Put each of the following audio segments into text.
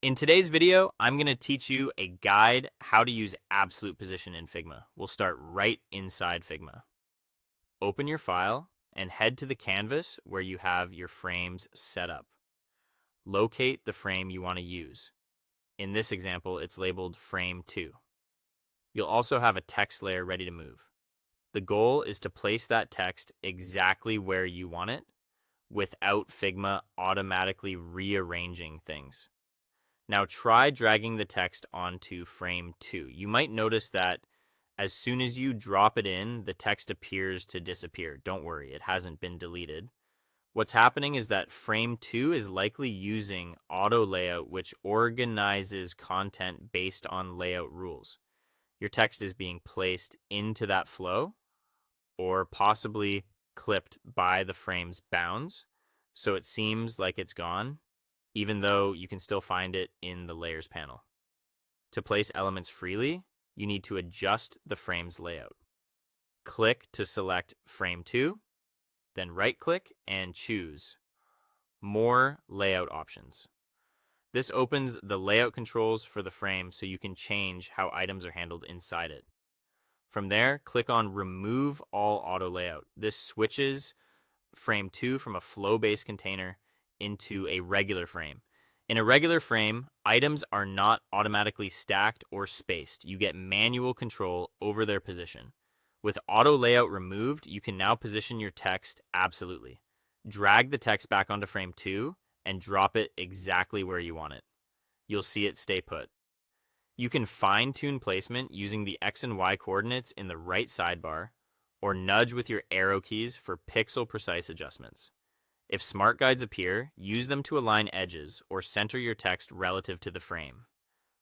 In today's video, I'm going to teach you a guide how to use absolute position in Figma. We'll start right inside Figma. Open your file and head to the canvas where you have your frames set up. Locate the frame you want to use. In this example, it's labeled frame 2. You'll also have a text layer ready to move. The goal is to place that text exactly where you want it without Figma automatically rearranging things. Now try dragging the text onto frame 2. You might notice that as soon as you drop it in, the text appears to disappear. Don't worry, it hasn't been deleted. What's happening is that frame 2 is likely using auto layout, which organizes content based on layout rules. Your text is being placed into that flow or possibly clipped by the frame's bounds, so it seems like it's gone, even though you can still find it in the layers panel. To place elements freely, you need to adjust the frame's layout. Click to select frame 2, then right-click and choose More Layout Options. This opens the layout controls for the frame so you can change how items are handled inside it. From there, click on Remove All Auto Layout. This switches frame 2 from a flow-based container into a regular frame. In a regular frame, items are not automatically stacked or spaced. You get manual control over their position. With auto layout removed, you can now position your text absolutely. Drag the text back onto frame 2 and drop it exactly where you want it. You'll see it stay put. You can fine-tune placement using the X and Y coordinates in the right sidebar, or nudge with your arrow keys for pixel-precise adjustments. If smart guides appear, use them to align edges or center your text relative to the frame.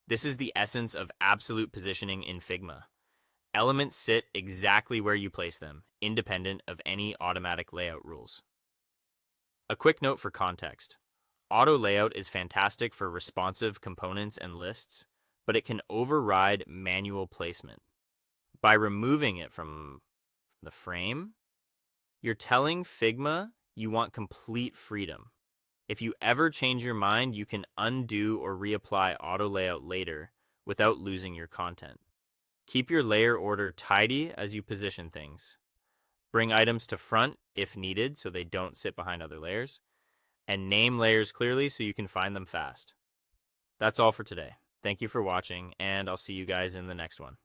This is the essence of absolute positioning in Figma. Elements sit exactly where you place them, independent of any automatic layout rules. A quick note for context. Auto layout is fantastic for responsive components and lists, but it can override manual placement. By removing it from the frame, you're telling Figma you want complete freedom. If you ever change your mind, you can undo or reapply auto layout later without losing your content. Keep your layer order tidy as you position things. Bring items to front if needed so they don't sit behind other layers, and name layers clearly so you can find them fast. That's all for today. Thank you for watching, and I'll see you guys in the next one.